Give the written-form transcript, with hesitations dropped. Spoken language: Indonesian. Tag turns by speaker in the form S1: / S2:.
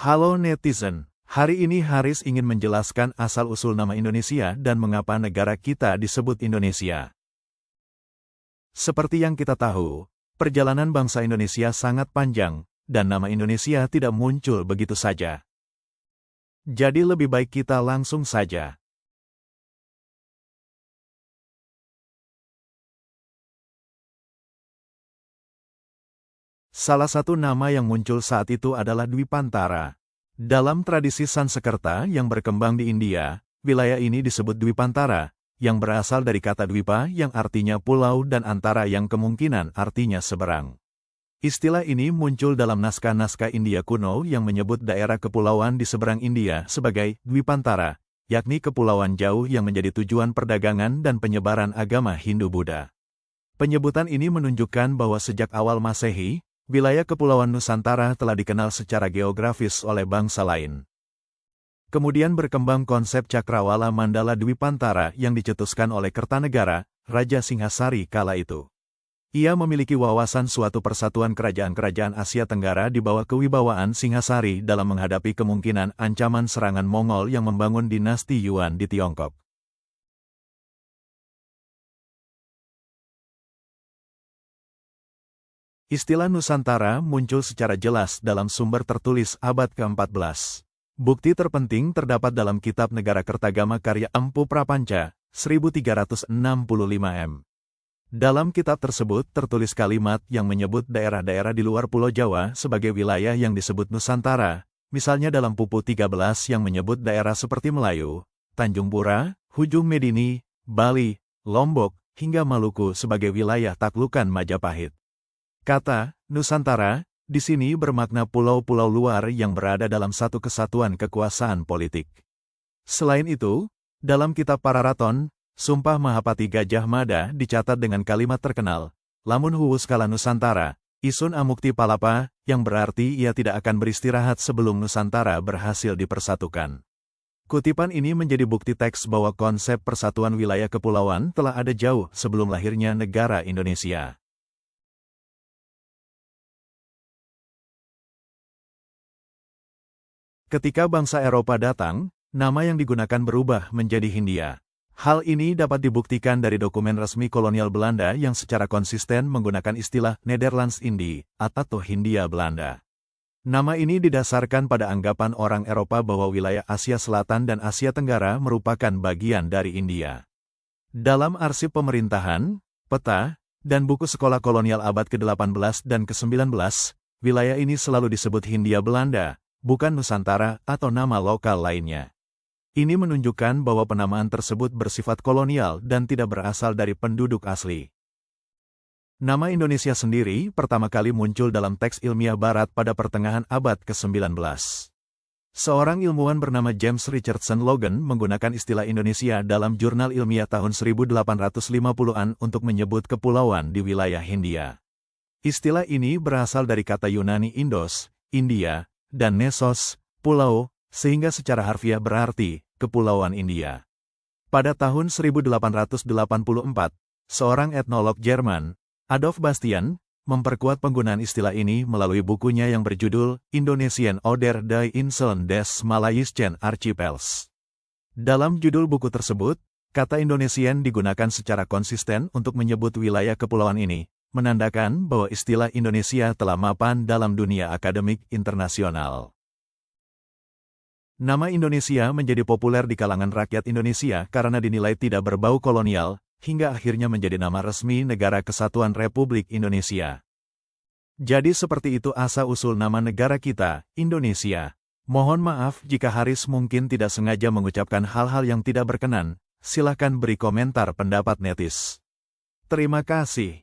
S1: Halo netizen, hari ini Haris ingin menjelaskan asal-usul nama Indonesia dan mengapa negara kita disebut Indonesia. Seperti yang kita tahu, perjalanan bangsa Indonesia sangat panjang, dan nama Indonesia tidak muncul begitu saja. Jadi lebih baik kita langsung saja. Salah satu nama yang muncul saat itu adalah Dwipantara. Dalam tradisi Sansekerta yang berkembang di India, wilayah ini disebut Dwipantara, yang berasal dari kata Dwipa yang artinya pulau dan antara yang kemungkinan artinya seberang. Istilah ini muncul dalam naskah-naskah India kuno yang menyebut daerah kepulauan di seberang India sebagai Dwipantara, yakni kepulauan jauh yang menjadi tujuan perdagangan dan penyebaran agama Hindu-Buddha. Penyebutan ini menunjukkan bahwa sejak awal Masehi, wilayah Kepulauan Nusantara telah dikenal secara geografis oleh bangsa lain. Kemudian berkembang konsep Cakrawala Mandala Dwipantara yang dicetuskan oleh Kertanegara, Raja Singhasari kala itu. Ia memiliki wawasan suatu persatuan kerajaan-kerajaan Asia Tenggara di bawah kewibawaan Singhasari dalam menghadapi kemungkinan ancaman serangan Mongol yang membangun dinasti Yuan di Tiongkok. Istilah Nusantara muncul secara jelas dalam sumber tertulis abad ke-14. Bukti terpenting terdapat dalam Kitab Negara Kertagama karya Empu Prapanca, 1365 m. Dalam kitab tersebut tertulis kalimat yang menyebut daerah-daerah di luar Pulau Jawa sebagai wilayah yang disebut Nusantara, misalnya dalam Pupu 13 yang menyebut daerah seperti Melayu, Tanjung Pura, Hujung Medini, Bali, Lombok, hingga Maluku sebagai wilayah taklukan Majapahit. Kata Nusantara di sini bermakna pulau-pulau luar yang berada dalam satu kesatuan kekuasaan politik. Selain itu, dalam kitab Pararaton, Sumpah Mahapati Gajah Mada dicatat dengan kalimat terkenal, Lamun huwus kala Nusantara, isun amukti palapa, yang berarti ia tidak akan beristirahat sebelum Nusantara berhasil dipersatukan. Kutipan ini menjadi bukti teks bahwa konsep persatuan wilayah kepulauan telah ada jauh sebelum lahirnya negara Indonesia. Ketika bangsa Eropa datang, nama yang digunakan berubah menjadi Hindia. Hal ini dapat dibuktikan dari dokumen resmi kolonial Belanda yang secara konsisten menggunakan istilah Nederlands-Indie atau Hindia Belanda. Nama ini didasarkan pada anggapan orang Eropa bahwa wilayah Asia Selatan dan Asia Tenggara merupakan bagian dari India. Dalam arsip pemerintahan, peta, dan buku sekolah kolonial abad ke-18 dan ke-19, wilayah ini selalu disebut Hindia Belanda, bukan Nusantara atau nama lokal lainnya. Ini menunjukkan bahwa penamaan tersebut bersifat kolonial dan tidak berasal dari penduduk asli. Nama Indonesia sendiri pertama kali muncul dalam teks ilmiah Barat pada pertengahan abad ke-19. Seorang ilmuwan bernama James Richardson Logan menggunakan istilah Indonesia dalam jurnal ilmiah tahun 1850-an untuk menyebut kepulauan di wilayah Hindia. Istilah ini berasal dari kata Yunani Indos, India, dan Nesos, pulau, sehingga secara harfiah berarti Kepulauan India. Pada tahun 1884, seorang etnolog Jerman, Adolf Bastian, memperkuat penggunaan istilah ini melalui bukunya yang berjudul Indonesian oder die Inseln des Malayischen Archipels. Dalam judul buku tersebut, kata Indonesian digunakan secara konsisten untuk menyebut wilayah kepulauan ini, menandakan bahwa istilah Indonesia telah mapan dalam dunia akademik internasional. Nama Indonesia menjadi populer di kalangan rakyat Indonesia karena dinilai tidak berbau kolonial, hingga akhirnya menjadi nama resmi Negara Kesatuan Republik Indonesia. Jadi seperti itu asal-usul nama negara kita, Indonesia. Mohon maaf jika Haris mungkin tidak sengaja mengucapkan hal-hal yang tidak berkenan, silakan beri komentar pendapat netis. Terima kasih.